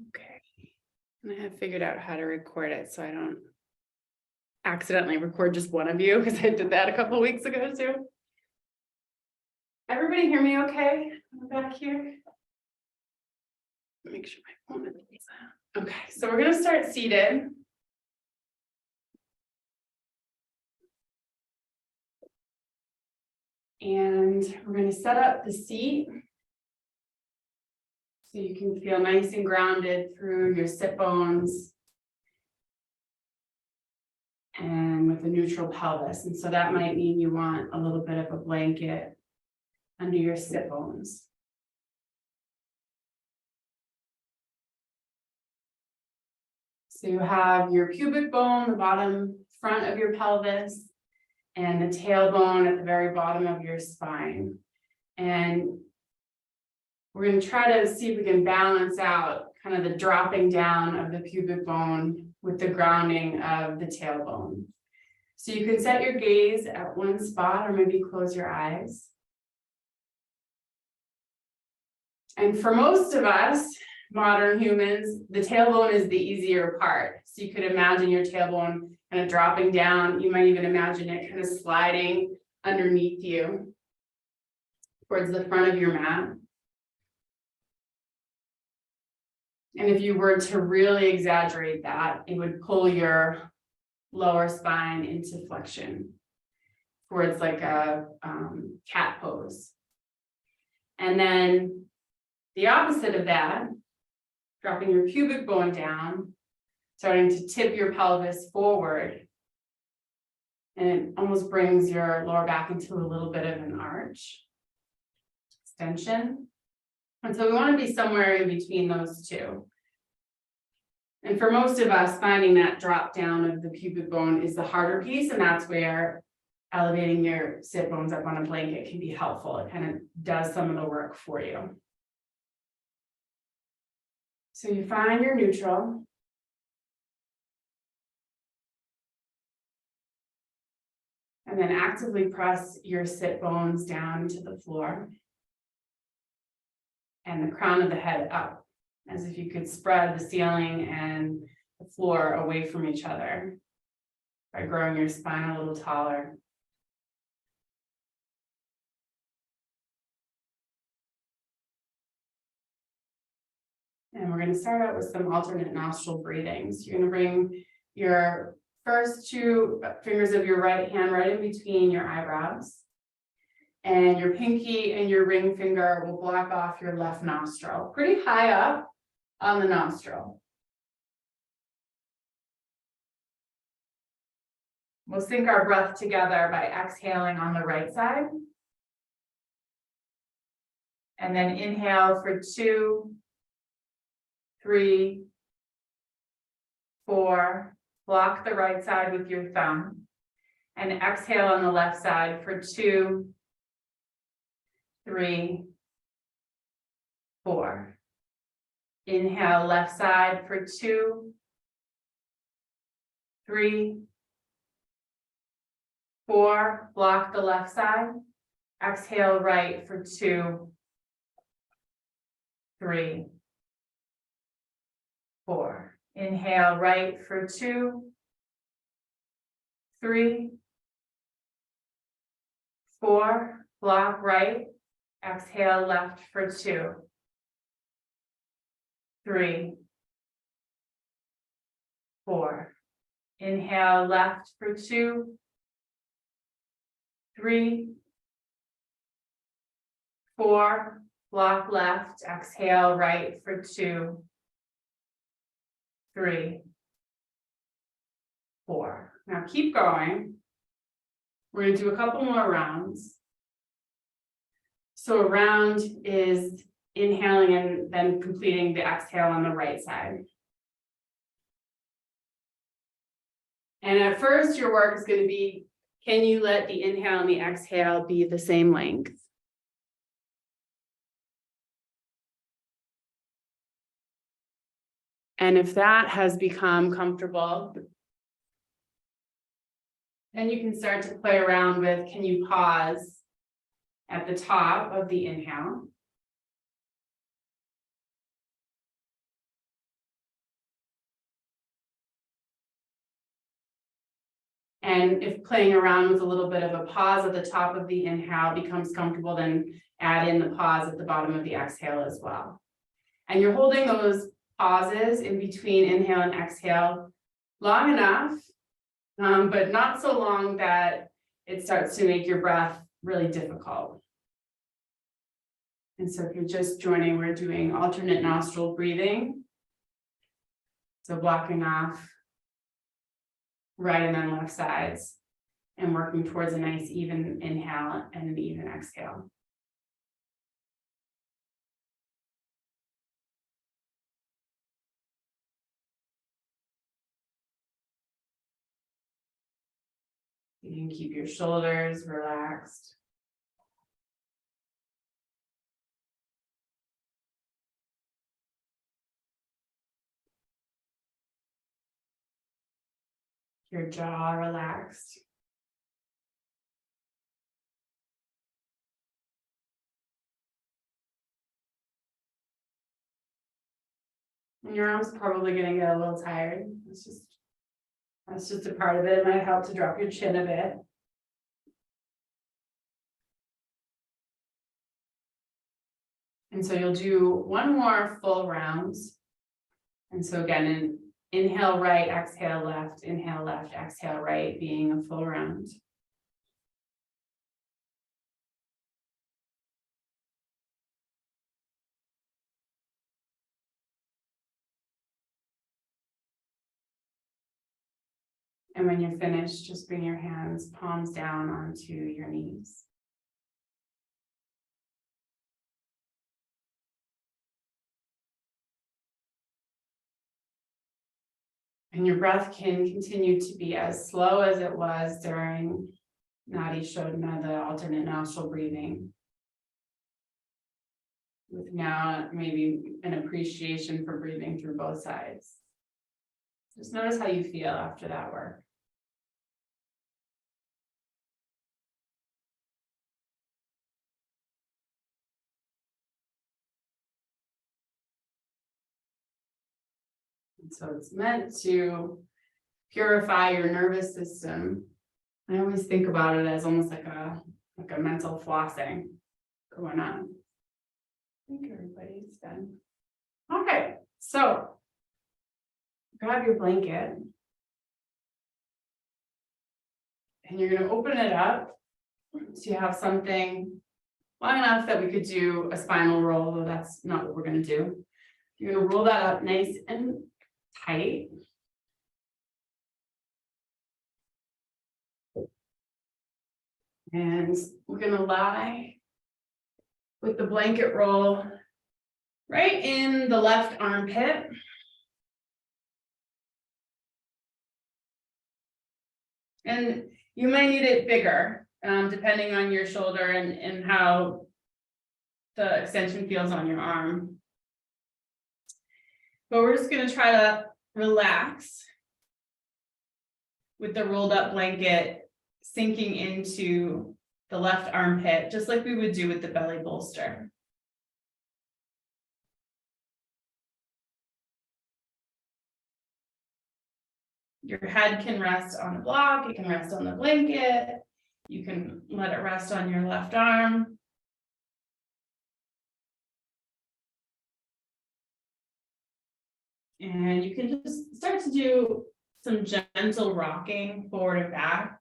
Okay. And I have figured out how to record it so I don't accidentally record just one of you, because I did that a couple weeks ago too. Everybody hear me okay? Back here. Make sure my phone is on. Okay, so we're gonna start seated. And we're going to set up the seat so you can feel nice and grounded through your sit bones and with a neutral pelvis. And so that might mean you want a little bit of a blanket under your sit bones. So you have your pubic bone, the bottom front of your pelvis, and the tailbone at the very bottom of your spine. And we're going to try to see if we can balance out kind of the dropping down of the pubic bone with the grounding of the tailbone. So you can set your gaze at one spot or maybe close your eyes. And for most of us, modern humans, the tailbone is the easier part. So you could imagine your tailbone kind of dropping down. You might even imagine it kind of sliding underneath you towards the front of your mat. And if you were to really exaggerate that, it would pull your lower spine into flexion towards like a cat pose. And then the opposite of that, dropping your pubic bone down, starting to tip your pelvis forward. And it almost brings your lower back into a little bit of an arch, extension. And so we want to be somewhere in between those two. And for most of us, finding that drop down of the pubic bone is the harder piece, and that's where elevating your sit bones up on a blanket can be helpful. It kind of does some of the work for you. So you find your neutral. And then actively press your sit bones down to the floor. And the crown of the head up, as if you could spread the ceiling and the floor away from each other by growing your spine a little taller. And we're going to start out with some alternate nostril breathings. You're going to bring your first two fingers of your right hand right in between your eyebrows. And your pinky and your ring finger will block off your left nostril, pretty high up on the nostril. We'll sync our breath together by exhaling on the right side. And then inhale for 2, 3, 4. Block the right side with your thumb. And exhale on the left side for 2, 3, 4. Inhale left side for 2, 3, 4. Block the left side. Exhale right for 2, 3, 4. Inhale right for 2, 3, 4. Block right. Exhale left for 2, 3, 4. Inhale left for 2, 3, 4. Block left. Exhale right for 2, 3, 4. Now keep going. We're going to do a couple more rounds. So a round is inhaling and then completing the exhale on the right side. And at first, your work is going to be, can you let the inhale and the exhale be the same length? And if that has become comfortable, then you can start to play around with, can you pause at the top of the inhale? And if playing around with a little bit of a pause at the top of the inhale becomes comfortable, then add in the pause at the bottom of the exhale as well. And you're holding those pauses in between inhale and exhale long enough, but not so long that it starts to make your breath really difficult. And so if you're just joining, we're doing alternate nostril breathing. So blocking off right and then left sides and working towards a nice even inhale and an even exhale. You can keep your shoulders relaxed. Your jaw relaxed. And your arms probably gonna get a little tired. That's just a part of it. It might help to drop your chin a bit. And so you'll do one more full round. And so again, inhale right, exhale left, exhale right, being a full round. And when you're finished, just bring your hands palms down onto your knees. And your breath can continue to be as slow as it was during nadi sodhana, the alternate nostril breathing. With now maybe an appreciation for breathing through both sides. Just notice how you feel after that work. And so it's meant to purify your nervous system. I always think about it as almost like a mental flossing going on. I think everybody's done. Okay, so grab your blanket and you're going to open it up so you have something long enough that we could do a spinal roll, though that's not what we're going to do. You're going to roll that up nice and tight. And we're going to lie with the blanket roll right in the left armpit. And you might need it bigger, depending on your shoulder and how the extension feels on your arm. But we're just going to try to relax with the rolled up blanket sinking into the left armpit, just like we would do with the belly bolster. Your head can rest on the block, it can rest on the blanket, you can let it rest on your left arm. And you can just start to do some gentle rocking forward and back,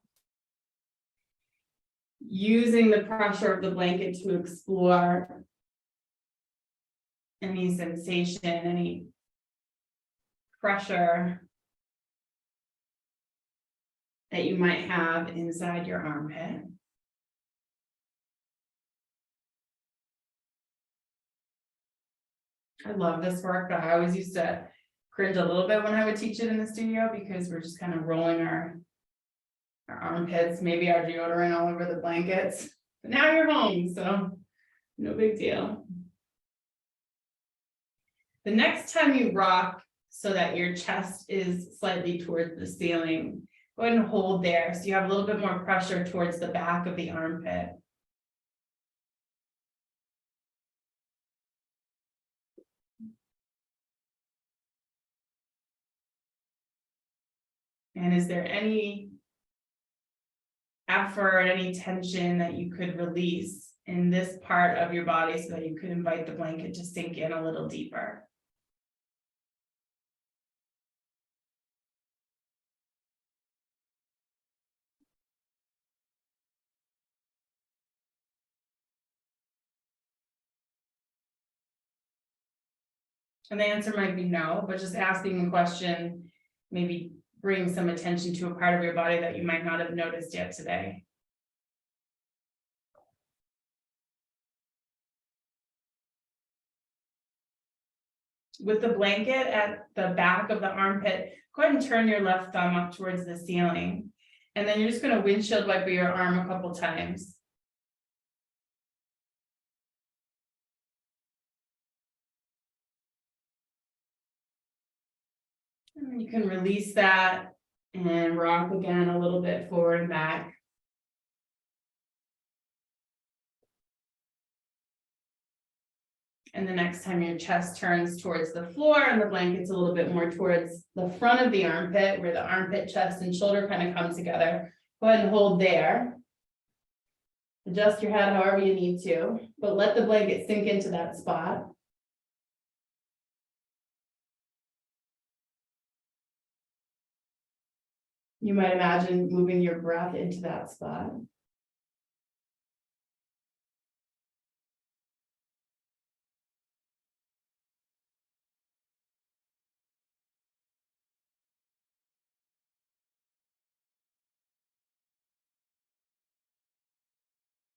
using the pressure of the blanket to explore any sensation, any pressure that you might have inside your armpit. I love this work, but I always used to cringe a little bit when I would teach it in the studio because we're just kind of rolling our armpits, maybe our deodorant all over the blankets. But now you're home, so no big deal. The next time you rock so that your chest is slightly towards the ceiling, go ahead and hold there so you have a little bit more pressure towards the back of the armpit. And is there any effort, any tension that you could release in this part of your body so that you could invite the blanket to sink in a little deeper. And the answer might be no, but just asking the question maybe bring some attention to a part of your body that you might not have noticed yet today. With the blanket at the back of the armpit, go ahead and turn your left thumb up towards the ceiling. And then you're just going to windshield wiper your arm a couple times. And then you can release that and rock again a little bit forward and back. And the next time your chest turns towards the floor and the blanket's a little bit more towards the front of the armpit, where the armpit, chest, and shoulder kind of come together, go ahead and hold there. Adjust your head however you need to, but let the blanket sink into that spot. You might imagine moving your breath into that spot.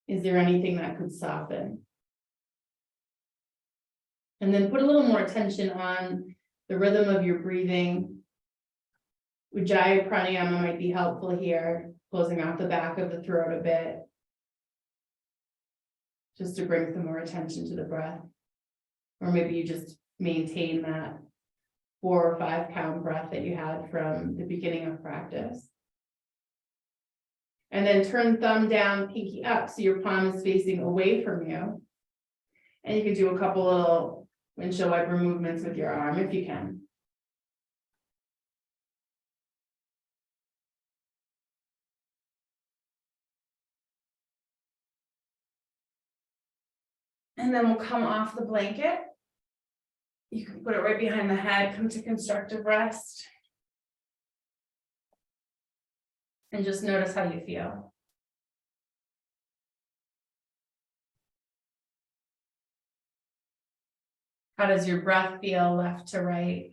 Is there anything that could soften? And then put a little more attention on the rhythm of your breathing. Ujjayi pranayama might be helpful here, closing off the back of the throat a bit, just to bring some more attention to the breath. Or maybe you just maintain that 4 or 5 count breath that you had from the beginning of practice. And then turn thumb down, pinky up, so your palm is facing away from you. And you can do a couple little windshield wiper movements with your arm if you can. And then we'll come off the blanket. You can put it right behind the head, come to constructive rest. And just notice how you feel. How does your breath feel left to right?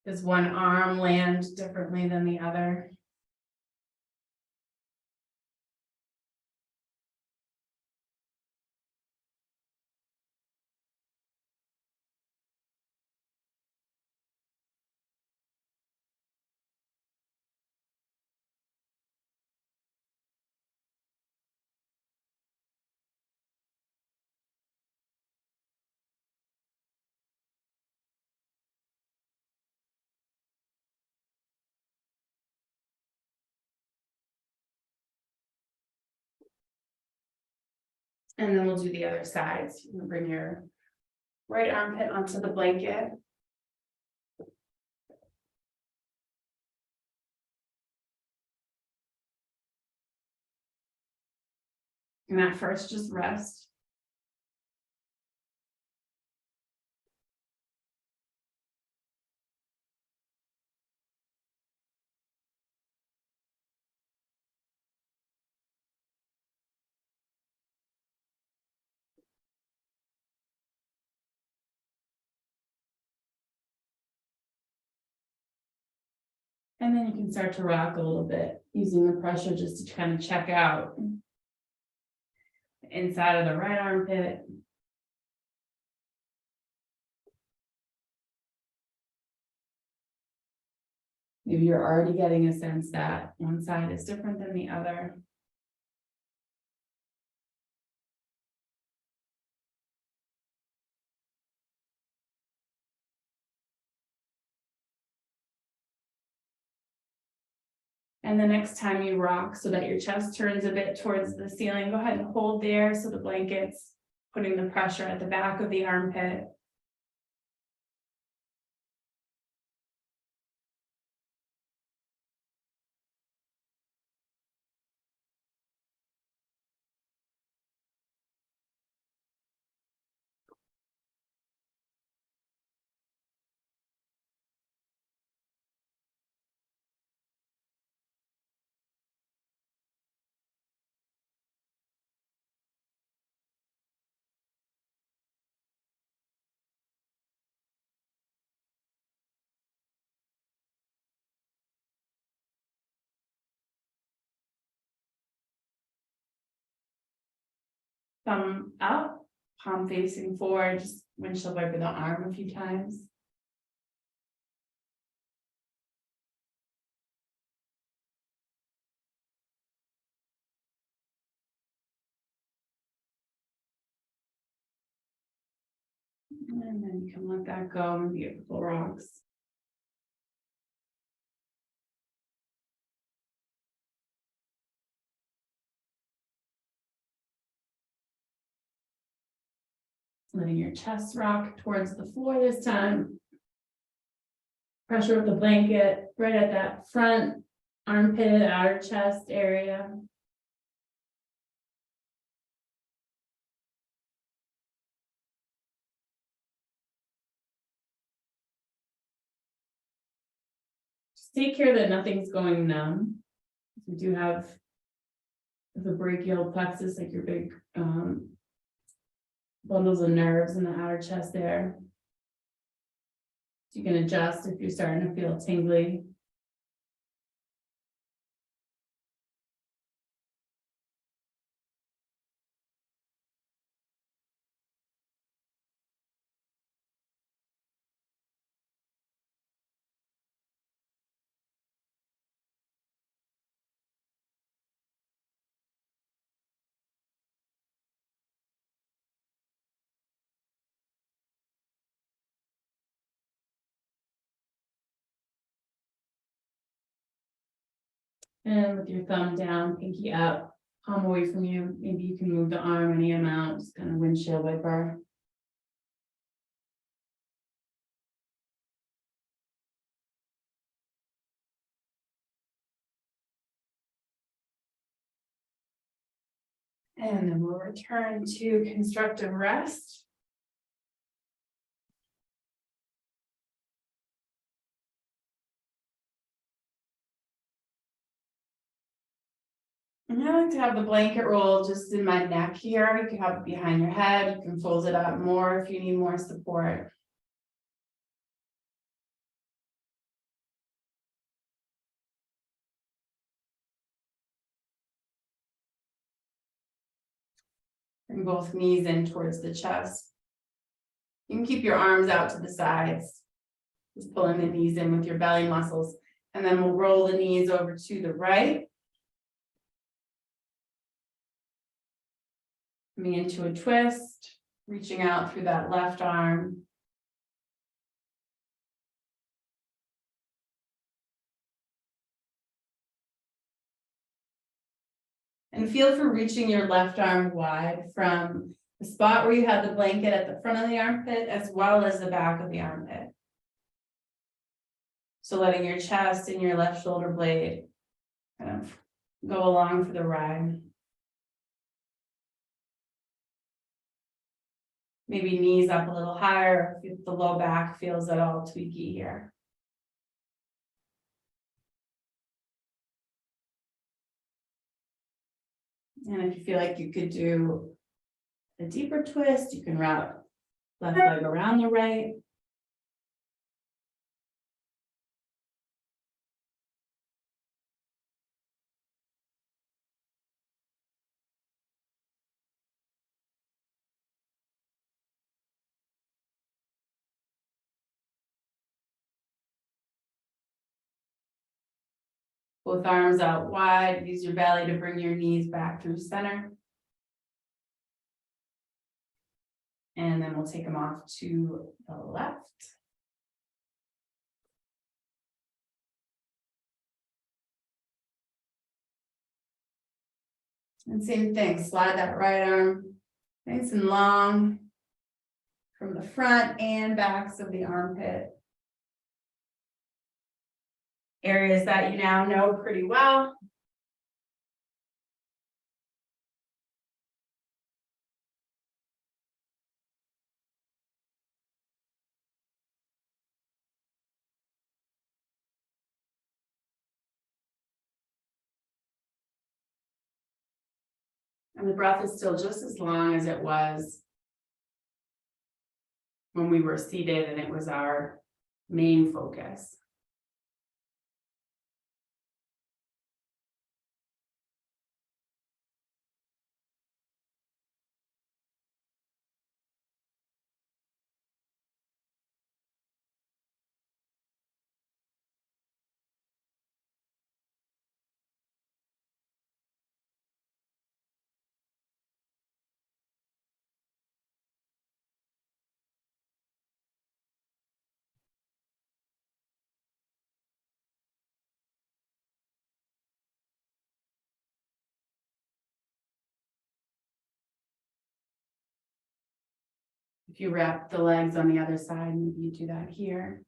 Does one arm land differently than the other? And then we'll do the other sides. You can bring your right armpit onto the blanket. And at first, just rest. And then you can start to rock a little bit using the pressure just to kind of check out the inside of the right armpit. Maybe you're already getting a sense that one side is different than the other. And the next time you rock so that your chest turns a bit towards the ceiling, go ahead and hold there so the blanket's putting the pressure at the back of the armpit. thumb up, palm facing forward, just windshield wiper the arm a few times. And then you can let that go and beautiful rocks. Letting your chest rock towards the floor this time. Pressure with the blanket right at that front armpit, outer chest area. Just take care that nothing's going numb. We do have the brachial plexus, like your big bundles of nerves in the outer chest there. You can adjust if you're starting to feel tingly. And with your thumb down, pinky up, palm away from you. Maybe you can move the arm any amount, just kind of windshield wiper. And then we'll return to constructive rest. And I like to have the blanket roll just in my neck here. You can have it behind your head. You can fold it up more if you need more support. Bring both knees in towards the chest. You can keep your arms out to the sides. Just pulling the knees in with your belly muscles. And then we'll roll the knees over to the right. Coming into a twist, reaching out through that left arm. And feel for reaching your left arm wide from the spot where you have the blanket at the front of the armpit, as well as the back of the armpit. So letting your chest and your left shoulder blade kind of go along for the ride. Maybe knees up a little higher if the low back feels at all tweaky here. And if you feel like you could do a deeper twist, you can route left leg around the right. Both arms out wide, use your belly to bring your knees back through center. And then we'll take them off to the left. And same thing, slide that right arm nice and long from the front and backs of the armpit. Areas that you now know pretty well. And the breath is still just as long as it was when we were seated and it was our main focus. If you wrap the legs on the other side, maybe you do that here.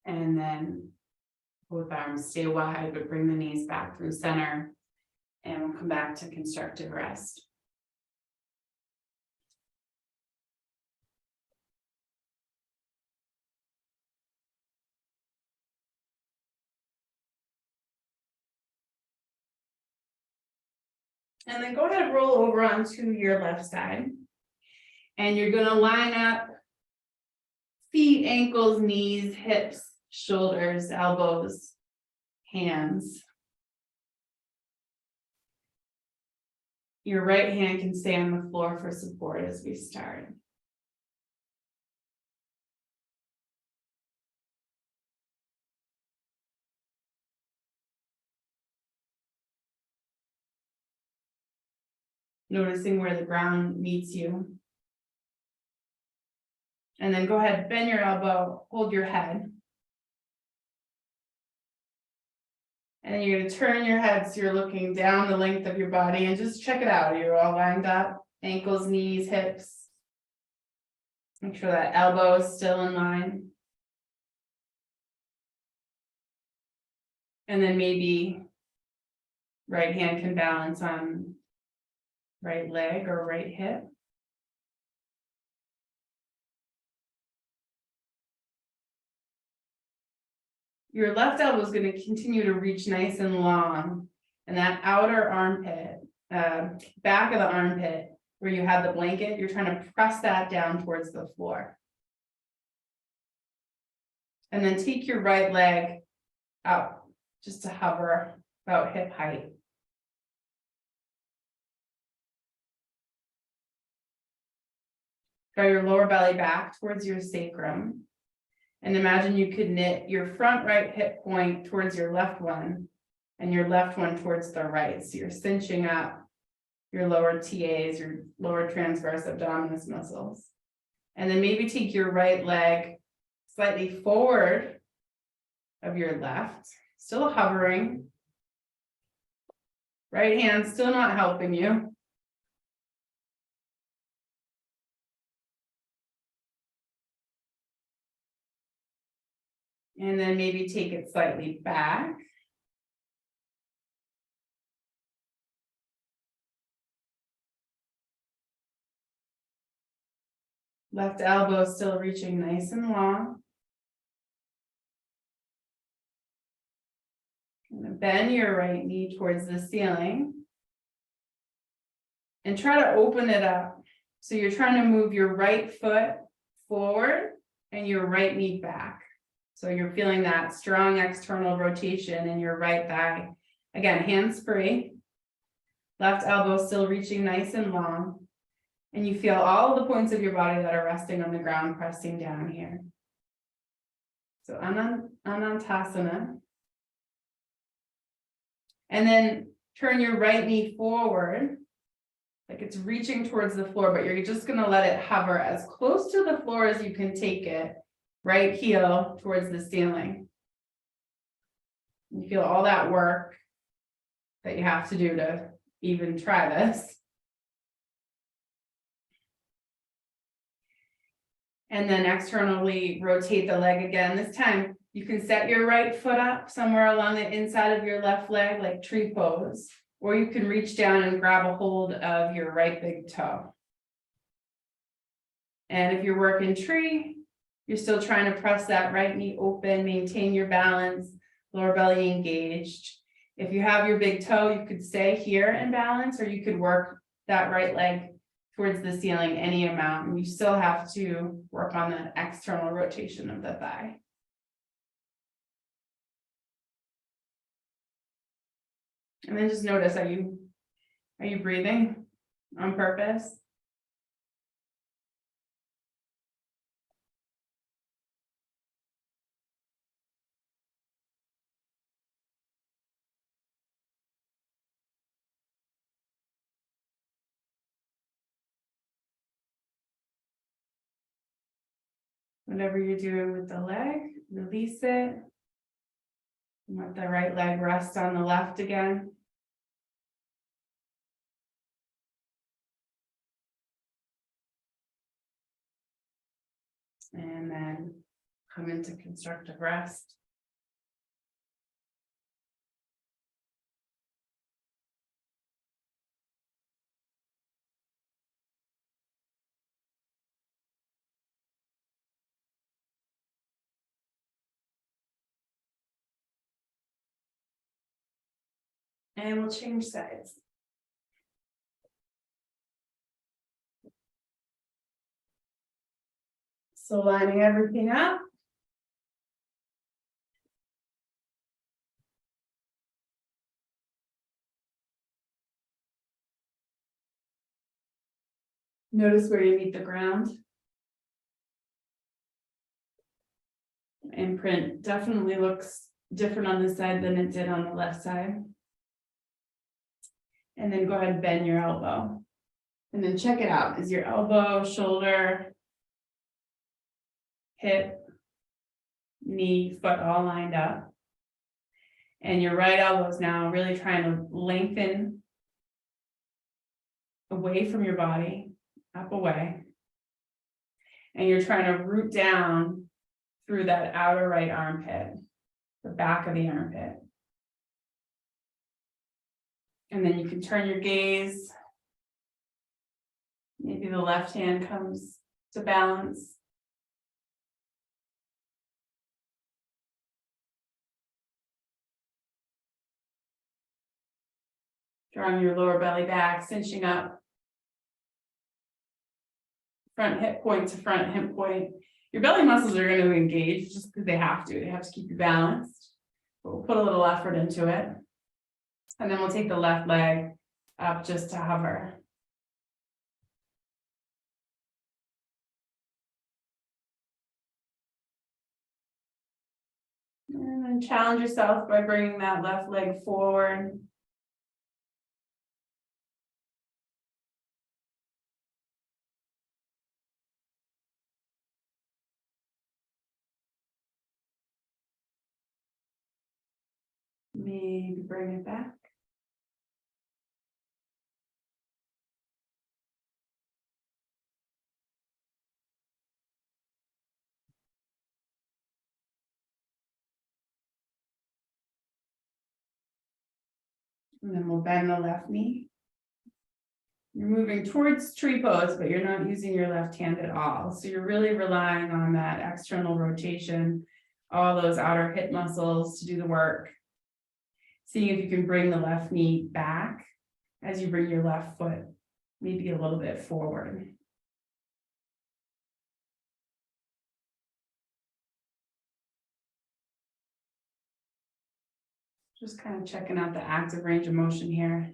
And then both arms stay wide, but bring the knees back through center. And we'll come back to constructive rest. And then go ahead and roll over onto your left side. And you're gonna line up feet, ankles, knees, hips, shoulders, elbows, hands. Your right hand can stay on the floor for support as we start. Noticing where the ground meets you. And then go ahead, bend your elbow, hold your head. And then you're going to turn your head so you're looking down the length of your body and just check it out. You're all lined up, ankles, knees, hips. Make sure that elbow is still in line. And then maybe right hand can balance on right leg or right hip. Your left elbow is going to continue to reach nice and long. And that outer armpit, back of the armpit, where you have the blanket, you're trying to press that down towards the floor. And then take your right leg up, just to hover about hip height. Draw your lower belly back towards your sacrum. And imagine you could knit your front right hip point towards your left one and your left one towards the right. So you're cinching up your lower TAs, your lower transverse abdominis muscles. And then maybe take your right leg slightly forward of your left, still hovering. Right hand still not helping you. And then maybe take it slightly back. Left elbow still reaching nice and long. And then bend your right knee towards the ceiling. And try to open it up. So you're trying to move your right foot forward and your right knee back. So you're feeling that strong external rotation in your right thigh. Again, hands free. Left elbow still reaching nice and long. And you feel all the points of your body that are resting on the ground pressing down here. So Anantasana. And then turn your right knee forward. Like it's reaching towards the floor, but you're just going to let it hover as close to the floor as you can take it. Right heel towards the ceiling. You feel all that work that you have to do to even try this. And then externally rotate the leg again. This time you can set your right foot up somewhere along the inside of your left leg, like tree pose, or you can reach down and grab a hold of your right big toe. And if you're working tree, you're still trying to press that right knee open, maintain your balance, lower belly engaged. If you have your big toe, you could stay here in balance, or you could work that right leg towards the ceiling any amount. And you still have to work on that external rotation of the thigh. And then just notice, are you breathing on purpose? Whatever you're doing with the leg, release it. Let the right leg rest on the left again. And then come into constructive rest. And we'll change sides. So lining everything up. Notice where you meet the ground. Imprint definitely looks different on this side than it did on the left side. And then go ahead and bend your elbow. And then check it out. Is your elbow, shoulder, hip, knee, foot all lined up? And your right elbow is now really trying to lengthen away from your body, up away. And you're trying to root down through that outer right armpit, the back of the armpit. And then you can turn your gaze. Maybe the left hand comes to balance. Drawing your lower belly back, cinching up. Front hip point to front hip point. Your belly muscles are going to engage just because they have to. They have to keep you balanced. But we'll put a little effort into it. And then we'll take the left leg up just to hover. And then challenge yourself by bringing that left leg forward. Maybe bring it back. And then we'll bend the left knee. You're moving towards tree pose, but you're not using your left hand at all. So you're really relying on that external rotation, all those outer hip muscles to do the work. Seeing if you can bring the left knee back as you bring your left foot maybe a little bit forward. Just kind of checking out the active range of motion here.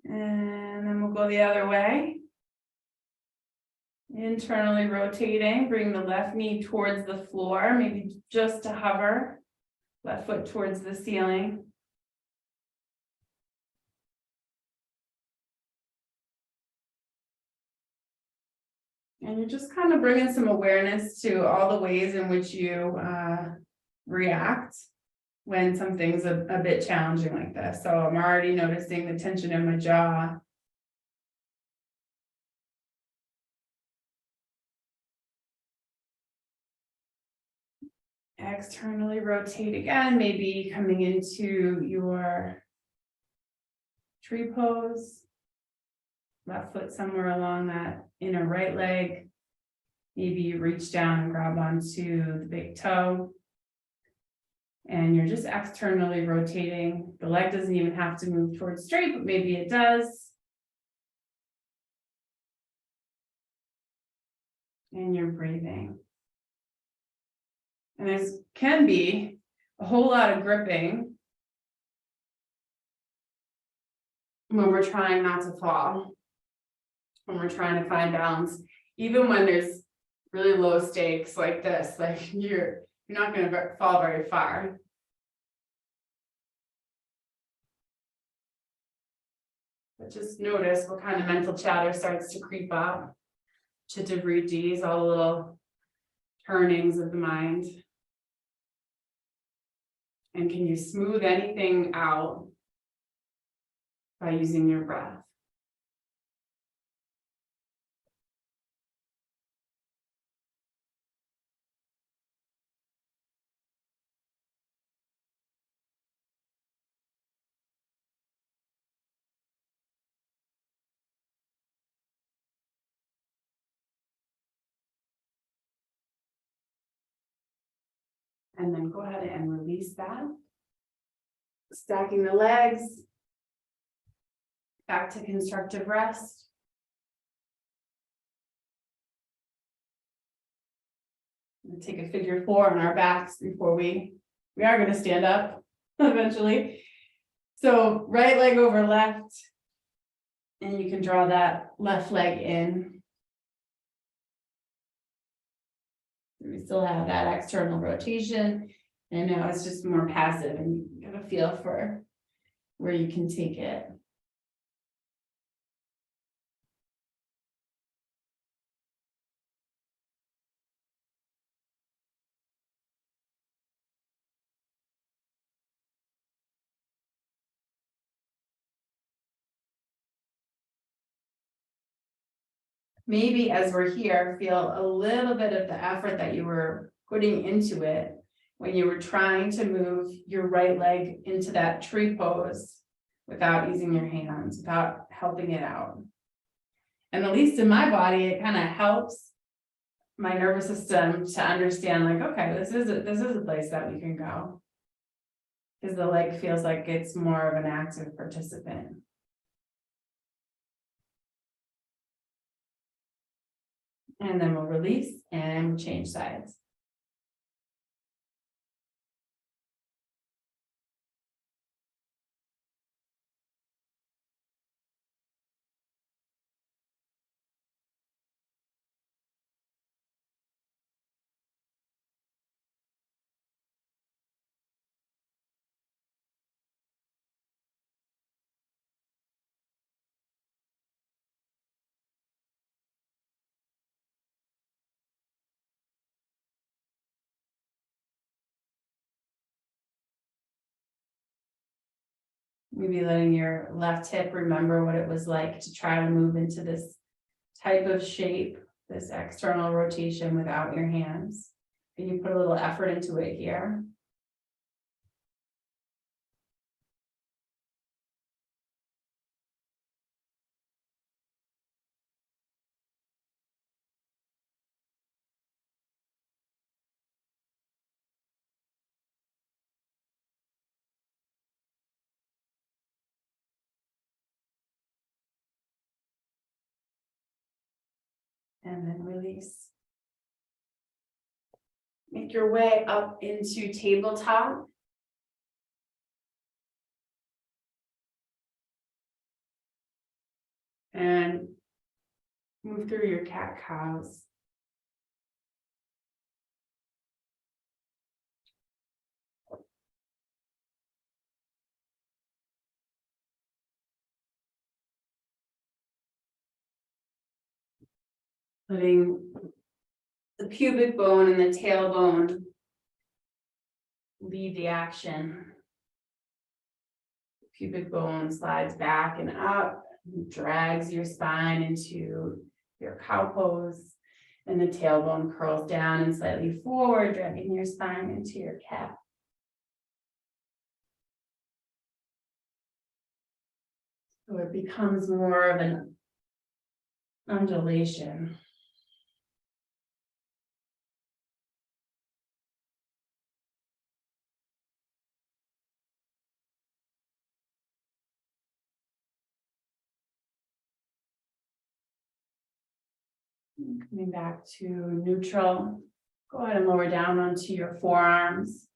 And then we'll go the other way. Internally rotating, bring the left knee towards the floor, maybe just to hover. Left foot towards the ceiling. And you're just kind of bringing some awareness to all the ways in which you react when something's a bit challenging like this. So I'm already noticing the tension in my jaw. Externally rotate again, maybe coming into your tree pose. Left foot somewhere along that inner right leg. Maybe you reach down and grab onto the big toe. And you're just externally rotating. The leg doesn't even have to move towards straight, but maybe it does. And you're breathing. And there can be a whole lot of gripping when we're trying not to fall, when we're trying to find balance, even when there's really low stakes like this, like you're not going to fall very far. But just notice what kind of mental chatter starts to creep up. Chitta vritis, all the little turnings of the mind. And can you smooth anything out by using your breath? And then go ahead and release that. Stacking the legs. Back to constructive rest. We'll take a figure 4 on our backs before we are going to stand up eventually. So right leg over left. And you can draw that left leg in. We still have that external rotation. And now it's just more passive and you have a feel for where you can take it. Maybe as we're here, feel a little bit of the effort that you were putting into it when you were trying to move your right leg into that tree pose without using your hands, without helping it out. And at least in my body, it kind of helps my nervous system to understand like, okay, this is a place that we can go. Because the leg feels like it's more of an active participant. And then we'll release and change sides. Maybe letting your left hip remember what it was like to try to move into this type of shape, this external rotation without your hands. And you put a little effort into it here. And then release. Make your way up into tabletop. And move through your cat-cows. Letting the pubic bone and the tailbone lead the action. Pubic bone slides back and up, drags your spine into your cow pose, and the tailbone curls down and slightly forward, dragging your spine into your cat. So it becomes more of an undulation. Coming back to neutral, go ahead and lower down onto your forearms.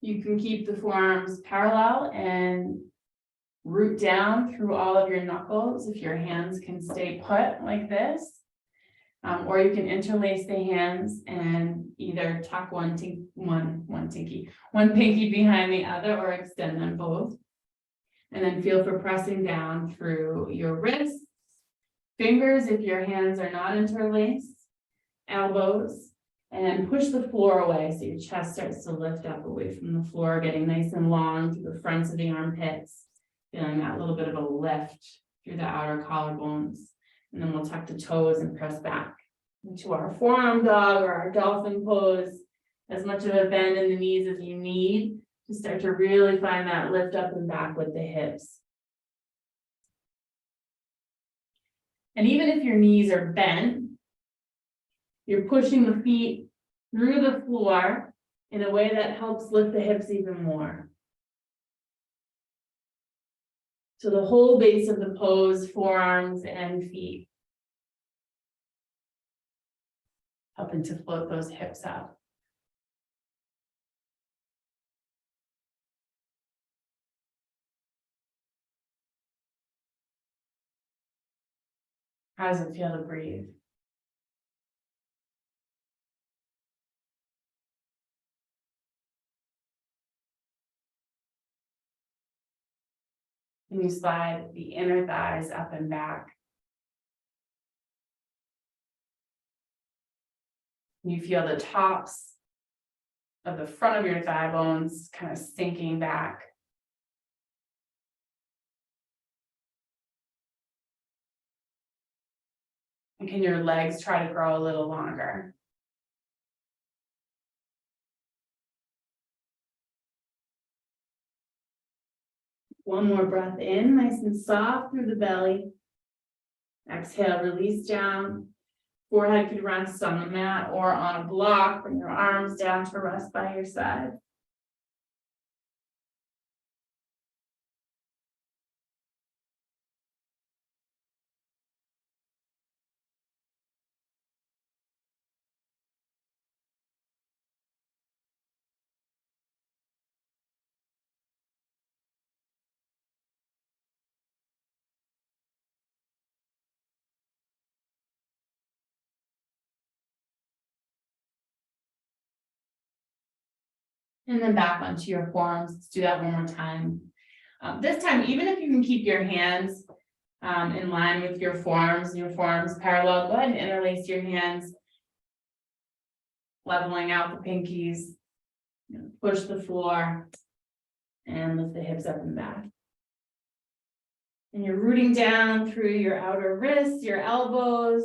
You can keep the forearms parallel and root down through all of your knuckles if your hands can stay put like this. Or you can interlace the hands and either tuck one pinky behind the other or extend them both. And then feel for pressing down through your wrists, fingers if your hands are not interlaced, elbows, and then push the floor away so your chest starts to lift up away from the floor, getting nice and long through the fronts of the armpits, feeling that little bit of a lift through the outer collarbones. And then we'll tuck the toes and press back into our forearm dog or our dolphin pose. As much of a bend in the knees as you need to start to really find that lift up and back with the hips. And even if your knees are bent, you're pushing the feet through the floor in a way that helps lift the hips even more. So the whole base of the pose, forearms and feet, helping to float those hips up. How does it feel to breathe? And you slide the inner thighs up and back. You feel the tops of the front of your thigh bones kind of sinking back. And can your legs try to grow a little longer? One more breath in, nice and soft through the belly. Exhale, release down. Forehead could rest on the mat or on a block. Bring your arms down to rest by your side. And then back onto your forearms. Let's do that one more time. This time, even if you can keep your hands in line with your forearms parallel, go ahead and interlace your hands, leveling out the pinkies, push the floor, and lift the hips up and back. And you're rooting down through your outer wrists, your elbows,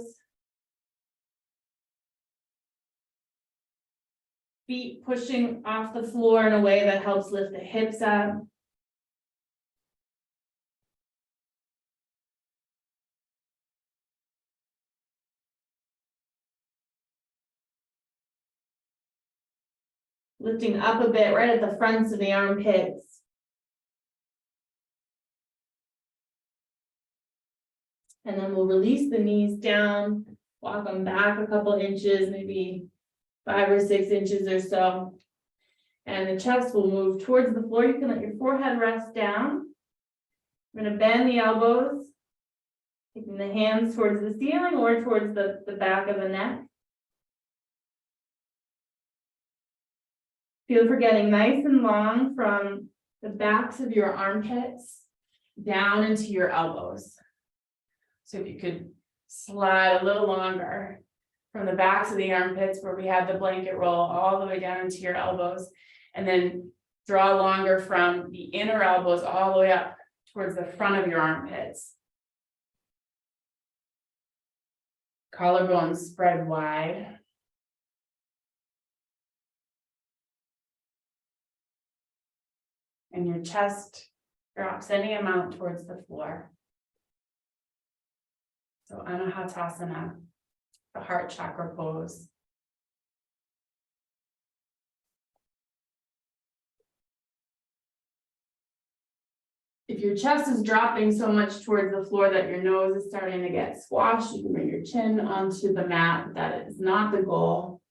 feet pushing off the floor in a way that helps lift the hips up. Lifting up a bit right at the fronts of the armpits. And then we'll release the knees down, walk them back a couple inches, maybe 5 or 6 inches or so. And the chest will move towards the floor. You can let your forehead rest down. I'm going to bend the elbows, taking the hands towards the ceiling or towards the back of the neck. Feel for getting nice and long from the backs of your armpits down into your elbows. So if you could slide a little longer from the backs of the armpits where we have the blanket roll all the way down into your elbows, and then draw longer from the inner elbows all the way up towards the front of your armpits. Collarbones spread wide. And your chest drops any amount towards the floor. So Anahatasana, the heart chakra pose. If your chest is dropping so much towards the floor that your nose is starting to get squashed, you can bring your chin onto the mat. That is not the goal.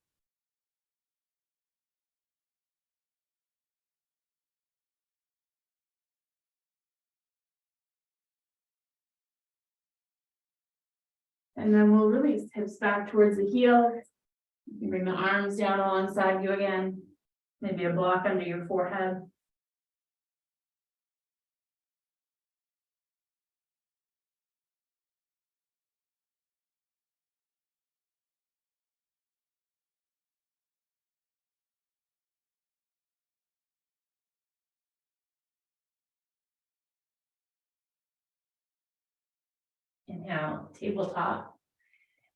And then we'll release hips back towards the heel. You can bring the arms down alongside you again. Maybe a block under your forehead. Inhale, tabletop.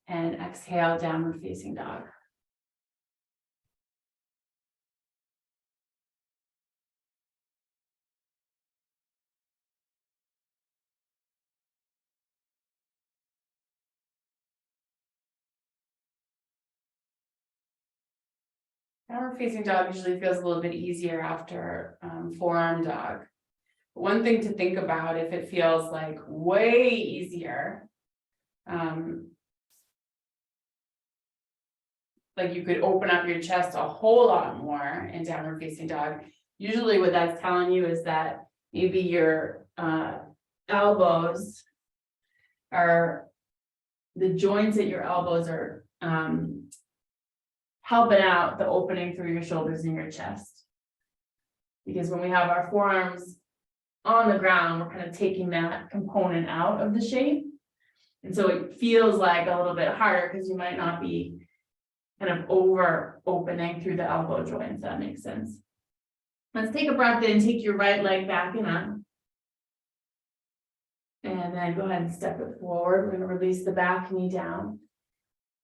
And exhale, downward facing dog. Downward facing dog usually feels a little bit easier after forearm dog. One thing to think about if it feels like way easier, like you could open up your chest a whole lot more in downward facing dog. Usually what that's telling you is that maybe your elbows are, the joints at your elbows are helping out the opening through your shoulders and your chest. Because when we have our forearms on the ground, we're kind of taking that component out of the shape. And so it feels like a little bit harder because you might not be kind of over opening through the elbow joints. That makes sense. Let's take a breath in, take your right leg back and up. And then go ahead and step it forward. We're going to release the back knee down.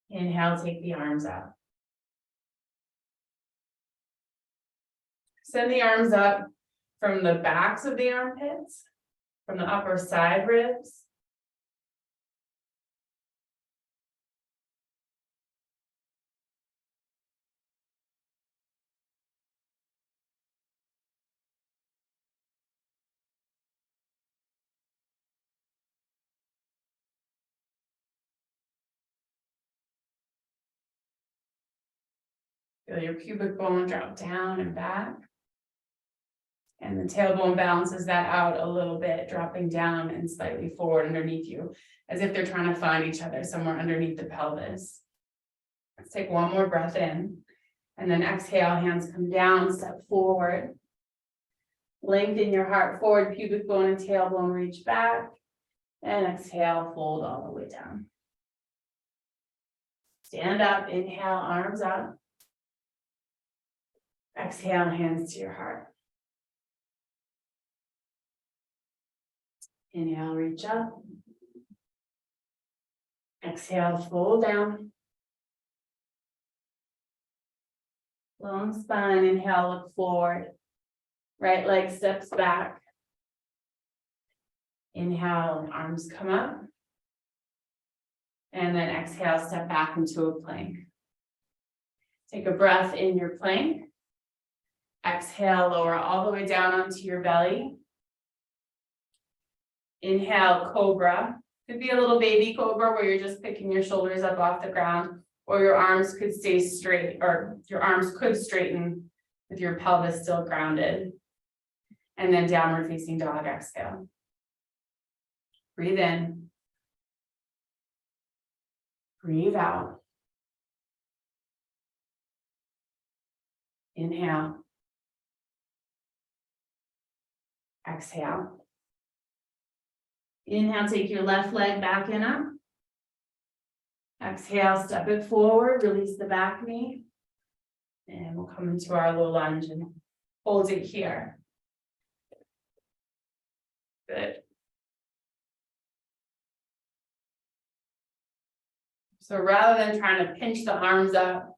Inhale, take the arms out. Send the arms up from the backs of the armpits, from the upper side ribs. Feel your pubic bone drop down and back. And the tailbone balances that out a little bit, dropping down and slightly forward underneath you, as if they're trying to find each other somewhere underneath the pelvis. Let's take one more breath in, and then exhale, hands come down, step forward. Lengthen your heart forward, pubic bone and tailbone reach back, and exhale, fold all the way down. Stand up, inhale, arms up. Exhale, hands to your heart. Inhale, reach up. Exhale, fold down. Long spine, inhale, look forward. Right leg steps back. Inhale, arms come up. And then exhale, step back into a plank. Take a breath in your plank. Exhale, lower all the way down onto your belly. Inhale, cobra. Could be a little baby cobra where you're just picking your shoulders up off the ground, or your arms could stay straight, or your arms could straighten with your pelvis still grounded. And then downward facing dog, exhale. Breathe in. Breathe out. Inhale. Exhale. Inhale, take your left leg back and up. Exhale, step it forward, release the back knee. And we'll come into our low lunge and hold it here. Good. So rather than trying to pinch the arms up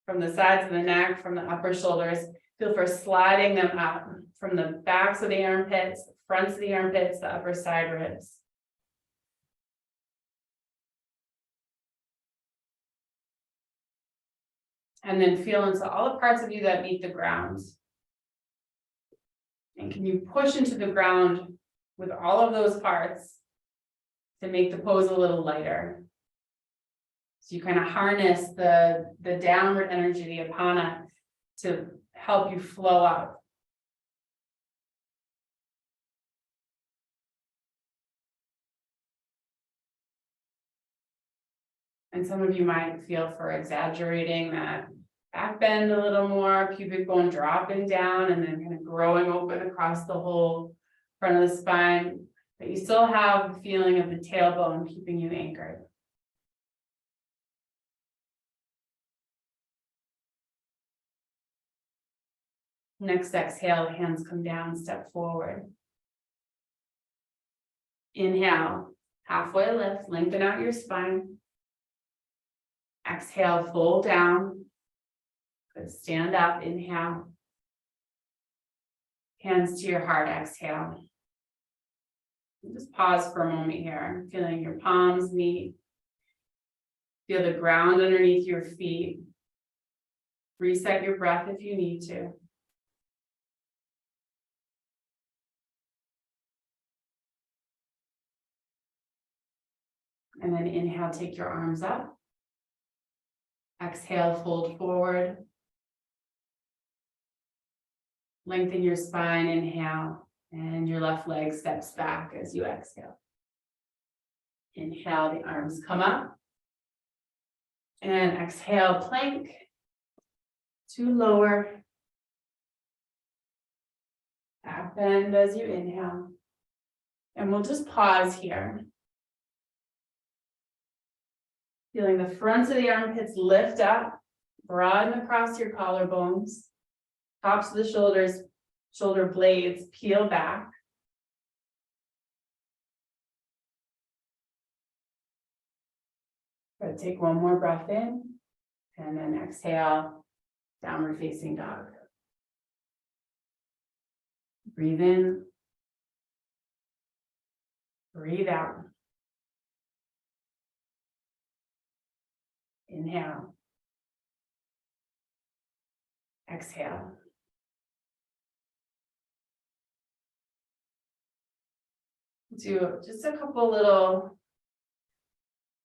from the sides of the neck, from the upper shoulders, feel for sliding them up from the backs of the armpits, the fronts of the armpits, the upper side ribs. And then feel into all the parts of you that meet the ground. And can you push into the ground with all of those parts to make the pose a little lighter? So you kind of harness the downward energy, the apana, to help you flow out. And some of you might feel for exaggerating that back bend a little more, pubic bone dropping down and then kind of growing open across the whole front of the spine. But you still have the feeling of the tailbone keeping you anchored. Next exhale, hands come down, step forward. Inhale, halfway lift, lengthen out your spine. Exhale, fold down. Good, stand up, inhale. Hands to your heart, exhale. Just pause for a moment here, feeling your palms meet. Feel the ground underneath your feet. Reset your breath if you need to. And then inhale, take your arms up. Exhale, fold forward. Lengthen your spine, inhale, and your left leg steps back as you exhale. Inhale, the arms come up. And exhale, plank to lower. Back bend as you inhale. And we'll just pause here. Feeling the fronts of the armpits lift up, broaden across your collarbones. Tops of the shoulders, shoulder blades peel back. Good, take one more breath in, and then exhale, downward facing dog. Breathe in. Breathe out. Inhale. Exhale. Do just a couple little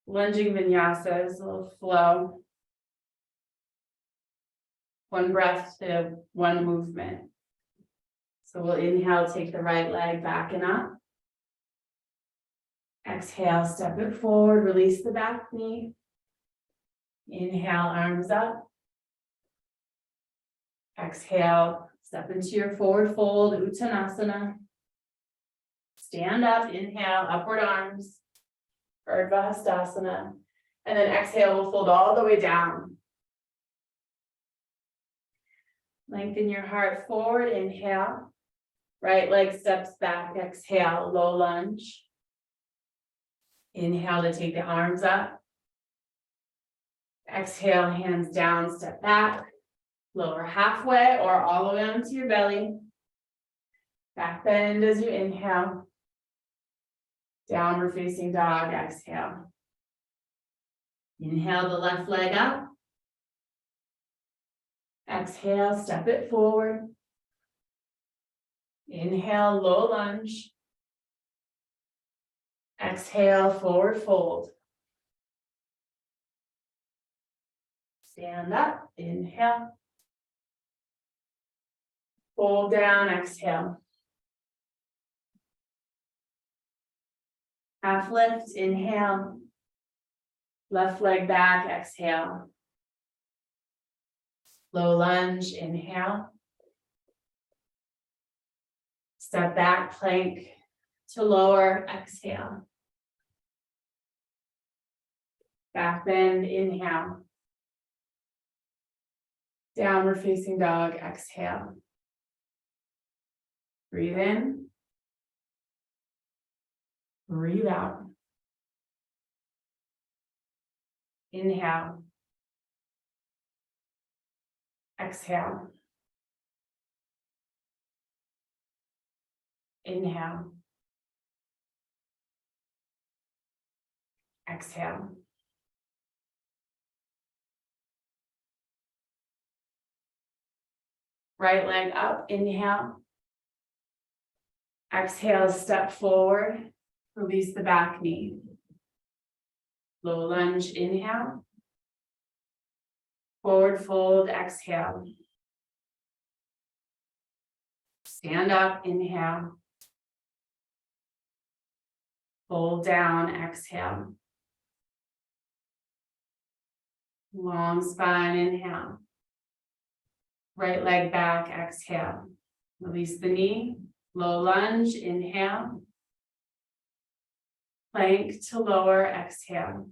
lunging vinyasas, a little flow. One breath to one movement. So we'll inhale, take the right leg back and up. Exhale, step it forward, release the back knee. Inhale, arms up. Exhale, step into your forward fold, Uttanasana. Stand up, inhale, upward arms, Urdhva Hastasana. And then exhale, we'll fold all the way down. Lengthen your heart forward, inhale. Right leg steps back, exhale, low lunge. Inhale to take the arms up. Exhale, hands down, step back. Lower halfway or all the way onto your belly. Back bend as you inhale. Downward facing dog, exhale. Inhale the left leg up. Exhale, step it forward. Inhale, low lunge. Exhale, forward fold. Stand up, inhale. Fold down, exhale. Half lift, inhale. Left leg back, exhale. Low lunge, inhale. Step back, plank to lower, exhale. Back bend, inhale. Downward facing dog, exhale. Breathe in. Breathe out. Inhale. Exhale. Inhale. Exhale. Right leg up, inhale. Exhale, step forward, release the back knee. Low lunge, inhale. Forward fold, exhale. Stand up, inhale. Fold down, exhale. Long spine, inhale. Right leg back, exhale. Release the knee, low lunge, inhale. Plank to lower, exhale.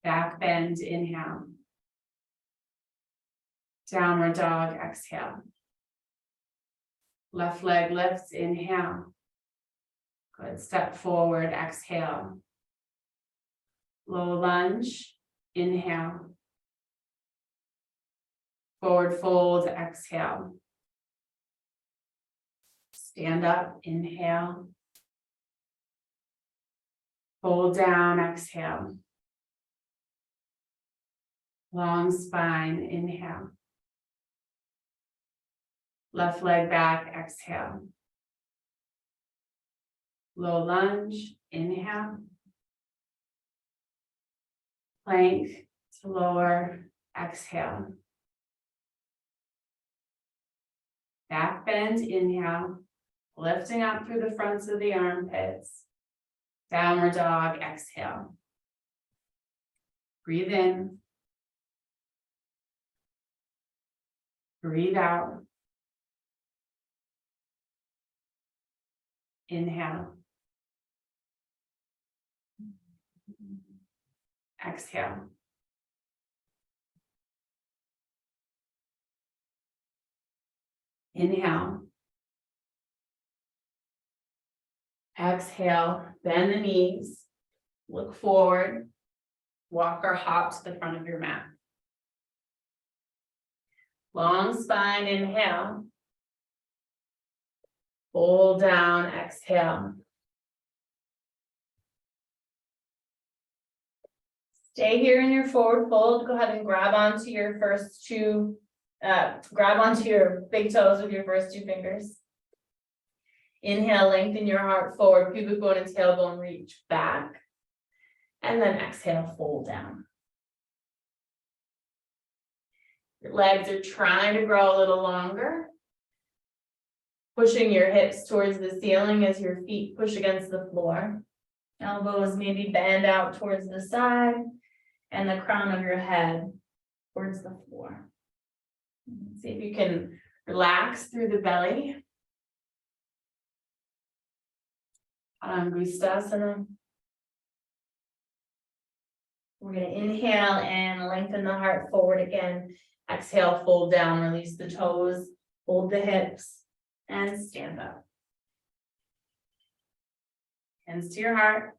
Back bend, inhale. Downward dog, exhale. Left leg lifts, inhale. Good, step forward, exhale. Low lunge, inhale. Forward fold, exhale. Stand up, inhale. Fold down, exhale. Long spine, inhale. Left leg back, exhale. Low lunge, inhale. Plank to lower, exhale. Back bend, inhale. Lifting up through the fronts of the armpits. Downward dog, exhale. Breathe in. Breathe out. Inhale. Exhale. Inhale. Exhale, bend the knees, look forward, walk or hop to the front of your mat. Long spine, inhale. Fold down, exhale. Stay here in your forward fold. Go ahead and grab onto your first two, grab onto your big toes with your first two fingers. Inhale, lengthen your heart forward, pubic bone and tailbone reach back. And then exhale, fold down. Your legs are trying to grow a little longer. Pushing your hips towards the ceiling as your feet push against the floor. Elbows maybe bend out towards the side and the crown of your head towards the floor. See if you can relax through the belly. Angushtasana. We're going to inhale and lengthen the heart forward again. Exhale, fold down, release the toes, hold the hips, and stand up. Hands to your heart.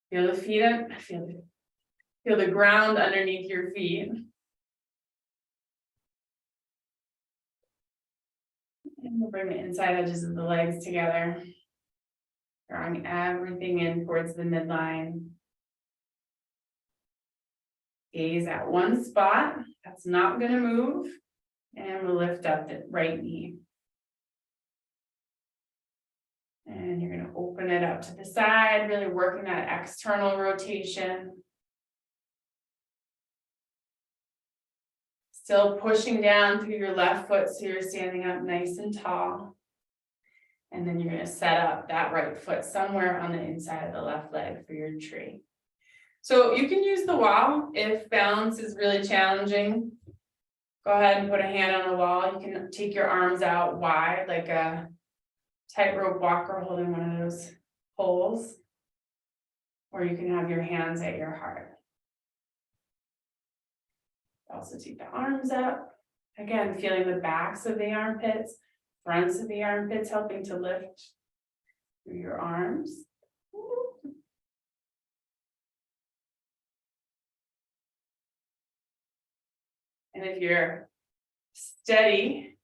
Feel the feet up, feel the ground underneath your feet. And we'll bring the inside edges of the legs together. Drawing everything in towards the midline. Gaze at one spot, that's not going to move. And we'll lift up the right knee. And you're going to open it up to the side, really working that external rotation. Still pushing down through your left foot so you're standing up nice and tall. And then you're going to set up that right foot somewhere on the inside of the left leg for your tree. So you can use the wall if balance is really challenging. Go ahead and put a hand on the wall. You can take your arms out wide like a tightrope walker holding one of those poles. Or you can have your hands at your heart. Also take the arms up. Again, feeling the backs of the armpits, fronts of the armpits, helping to lift through your arms. And if you're steady,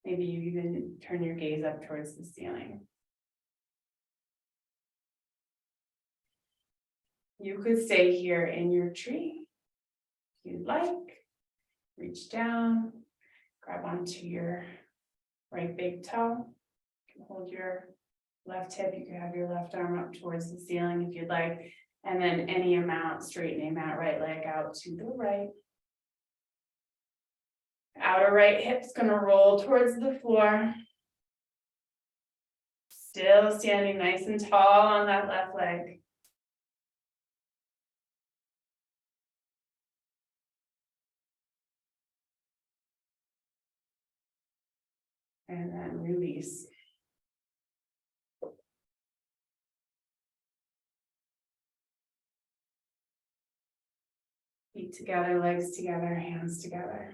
maybe you even turn your gaze up towards the ceiling. You could stay here in your tree if you'd like. Reach down, grab onto your right big toe. You can hold your left hip. You can have your left arm up towards the ceiling if you'd like. And then any amount, straightening that right leg out to the right. Outer right hip's going to roll towards the floor. Still standing nice and tall on that left leg. And then release. Feet together, legs together, hands together.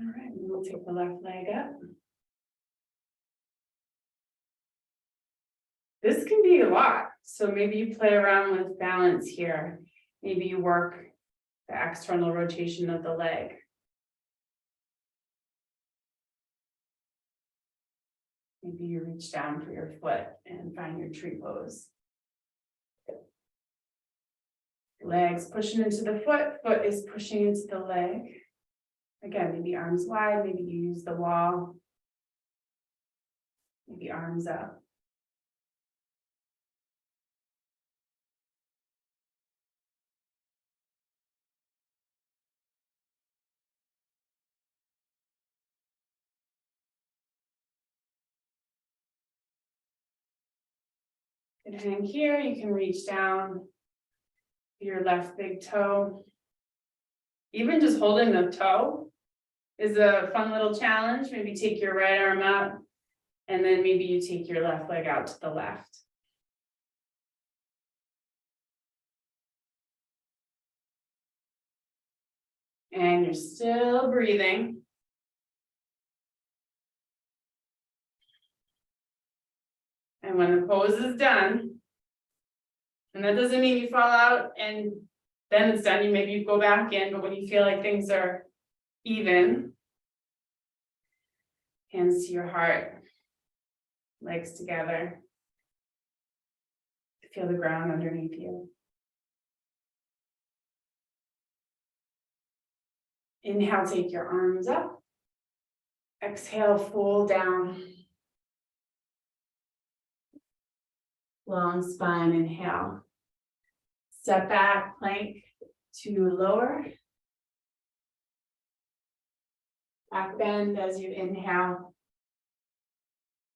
All right, we'll take the left leg up. This can be a lot, so maybe you play around with balance here. Maybe you work the external rotation of the leg. Maybe you reach down for your foot and find your tree pose. Legs pushing into the foot, foot is pushing into the leg. Again, maybe arms wide, maybe you use the wall. Maybe arms up. And hang here, you can reach down your left big toe. Even just holding the toe is a fun little challenge. Maybe take your right arm up, and then maybe you take your left leg out to the left. And you're still breathing. And when the pose is done, and that doesn't mean you fall out and then it's done, maybe you go back in, but when you feel like things are even, hands to your heart, legs together, feel the ground underneath you. Inhale, take your arms up. Exhale, fold down. Long spine, inhale. Step back, plank to lower. Back bend as you inhale.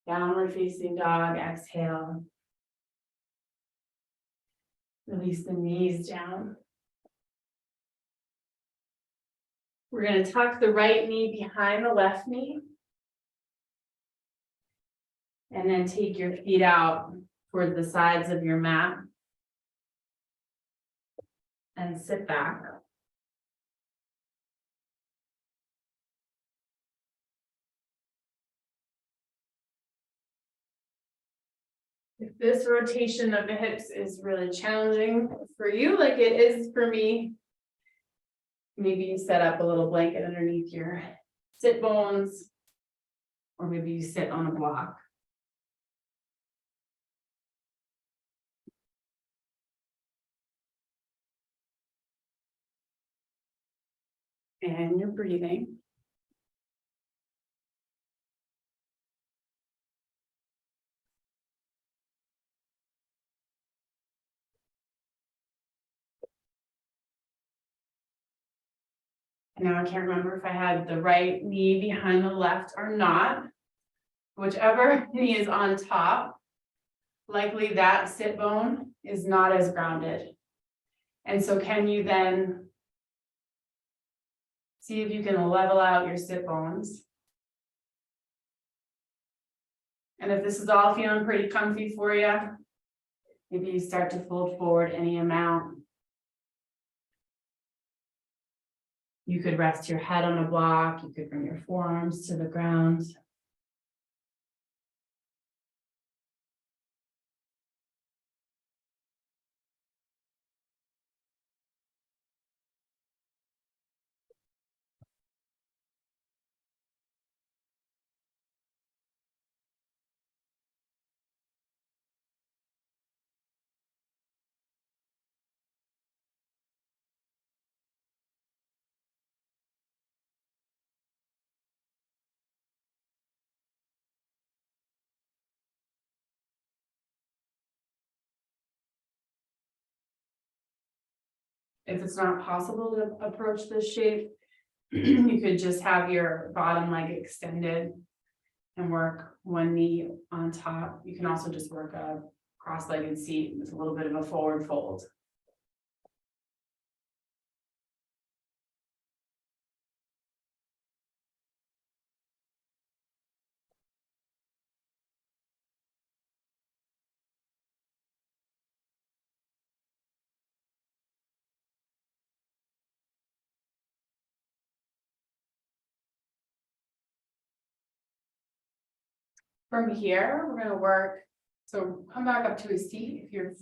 Downward facing dog, exhale. Release the knees down. We're going to tuck the right knee behind the left knee. And then take your feet out toward the sides of your mat. And sit back. If this rotation of the hips is really challenging for you, like it is for me, maybe you set up a little blanket underneath your sit bones, or maybe you sit on a block. And you're breathing. Now I can't remember if I had the right knee behind the left or not. Whichever knee is on top, likely that sit bone is not as grounded. And so can you then see if you can level out your sit bones? And if this is all feeling pretty comfy for you, maybe you start to fold forward any amount. You could rest your head on a block. You could bring your forearms to the ground. If it's not possible to approach this shape, You could just have your bottom leg extended and work one knee on top. You can also just work a cross-legged seat with a little bit of a forward fold. From here, we're gonna work, so come back up to a seat if you're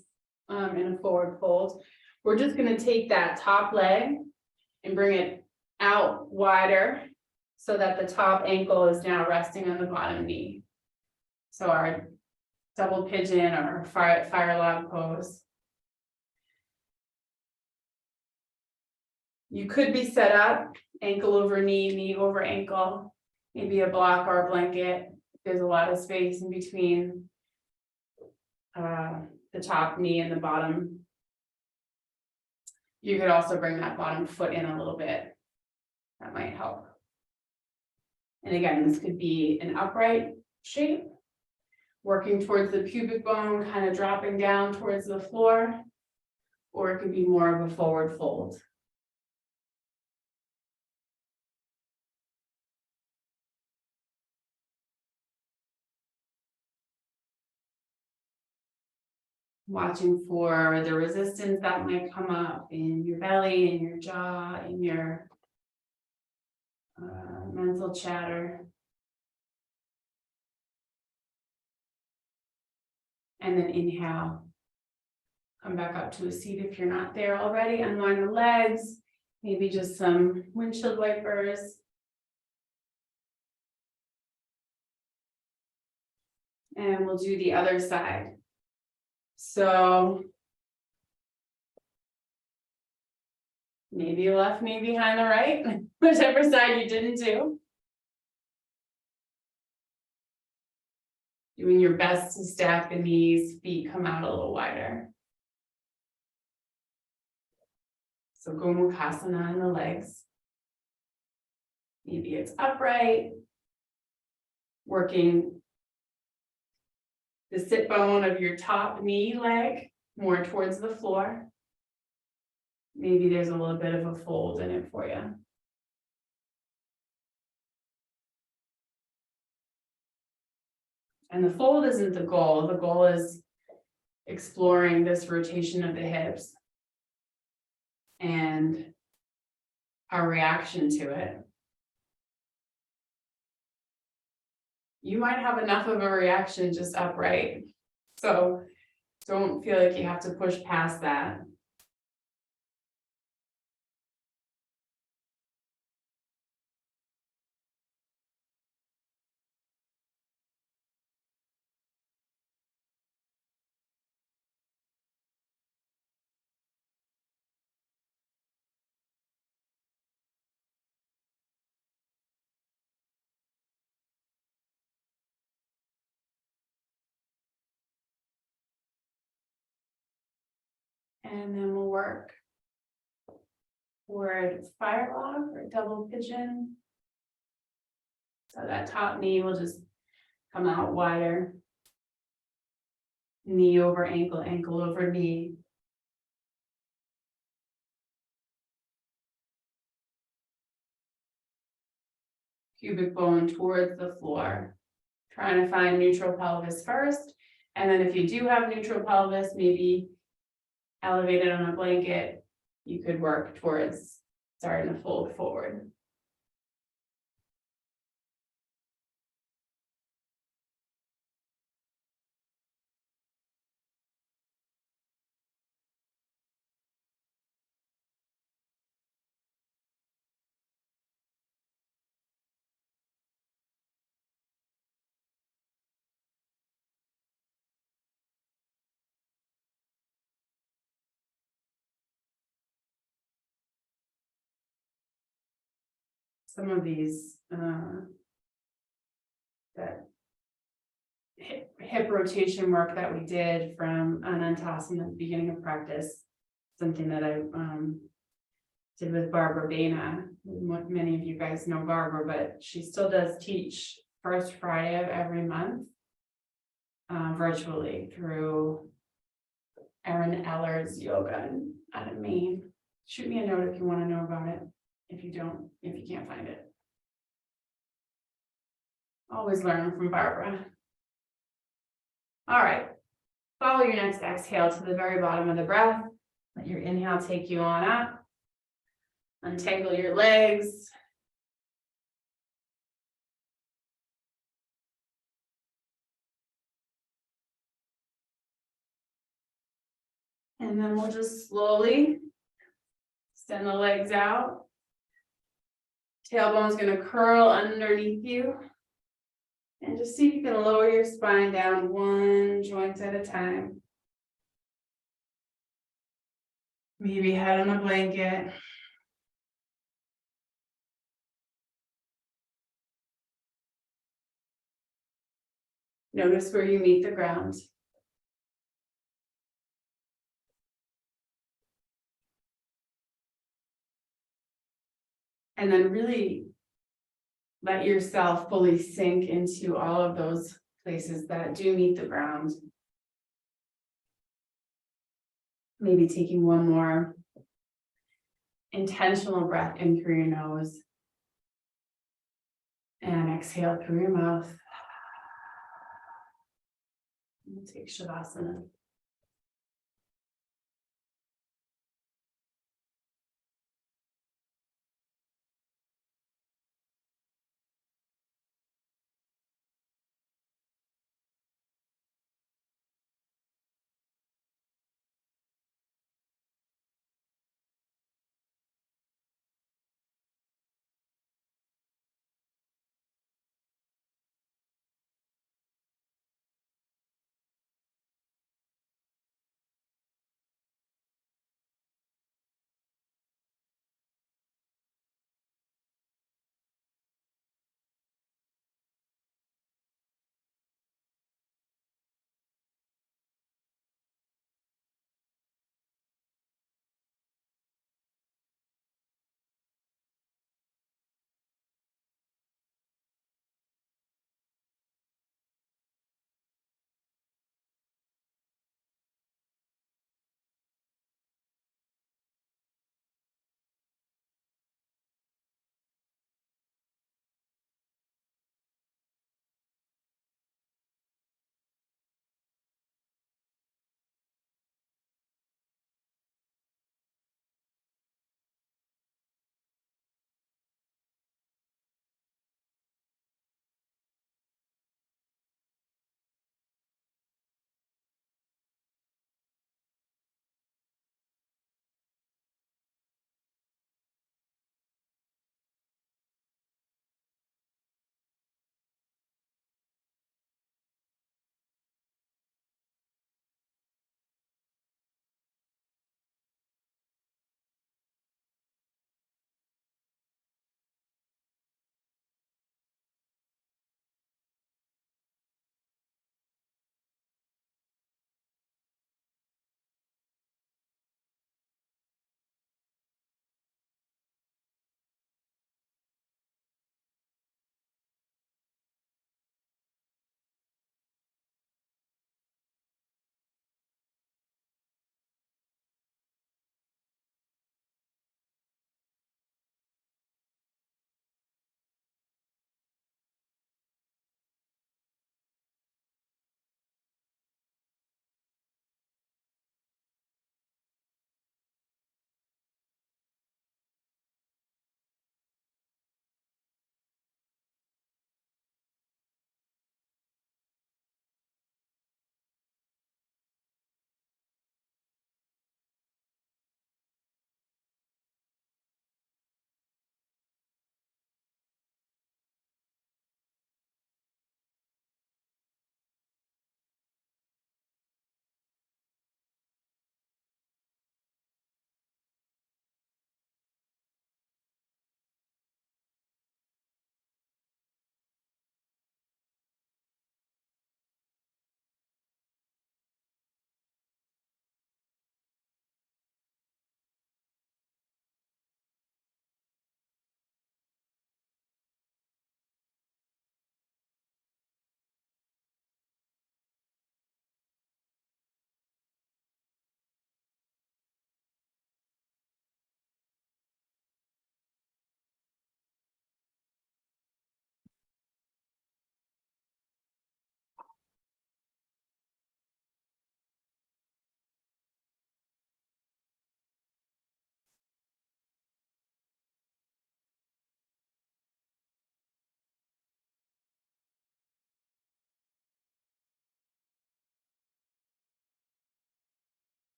in a forward fold. We're just gonna take that top leg and bring it out wider so that the top ankle is now resting on the bottom knee. So our double pigeon or fire log pose. You could be set up ankle over knee, knee over ankle, maybe a block or a blanket. There's a lot of space in between the top knee and the bottom. You could also bring that bottom foot in a little bit. That might help. And again, this could be an upright shape, working towards the pubic bone, kind of dropping down towards the floor, or it could be more of a forward fold. Watching for the resistance that might come up in your belly, in your jaw, in your mental chatter. And then inhale. Come back up to a seat if you're not there already. Unwind the legs, maybe just some windshield wipers. And we'll do the other side. So maybe left knee behind the right, whichever side you didn't do. Doing your best to stack the knees, feet come out a little wider. So Gomukhasana in the legs. Maybe it's upright, working the sit bone of your top knee leg more towards the floor. Maybe there's a little bit of a fold in it for you. And the fold isn't the goal. The goal is exploring this rotation of the hips and our reaction to it. You might have enough of a reaction just upright. So don't feel like you have to push past that. And then we'll work toward fire log or double pigeon. So that top knee will just come out wider. Knee over ankle, ankle over knee. Pubic bone towards the floor. Trying to find neutral pelvis first. And then if you do have neutral pelvis, maybe elevated on a blanket, you could work towards starting to fold forward. Some of these that hip rotation work that we did from Anantasana at the beginning of practice, something that I did with Barbara Bana. Many of you guys know Barbara, but she still does teach first Friday of every month. Virtually through Erin Eller's yoga out of Maine. Shoot me a note if you want to know about it. If you can't find it. Always learn from Barbara. All right. Follow your next exhale to the very bottom of the breath. Let your inhale take you on up. Untangle your legs. And then we'll just slowly extend the legs out. Tailbone's going to curl underneath you. And just see if you can lower your spine down one joint at a time. Maybe head on a blanket. Notice where you meet the ground. And then really let yourself fully sink into all of those places that do meet the ground. Maybe taking one more intentional breath in through your nose. And exhale through your mouth. We'll take Shavasana.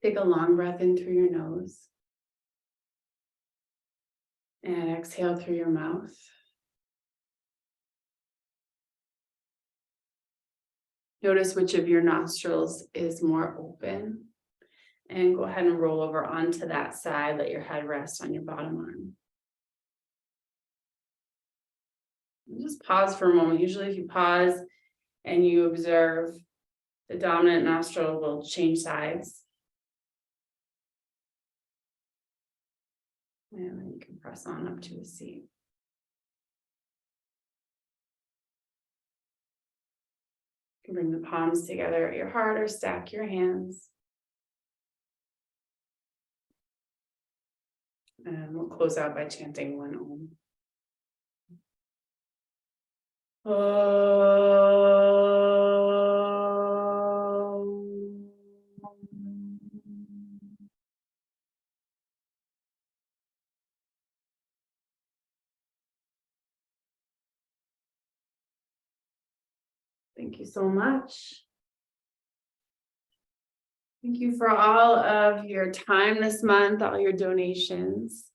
Take a long breath in through your nose. And exhale through your mouth. Notice which of your nostrils is more open. And go ahead and roll over onto that side. Let your head rest on your bottom arm. And just pause for a moment. Usually if you pause and you observe, the dominant nostril will change sides. And then you can press on up to a seat. You can bring the palms together at your heart or stack your hands. And we'll close out by chanting one Om. Thank you so much. Thank you for all of your time this month, all your donations.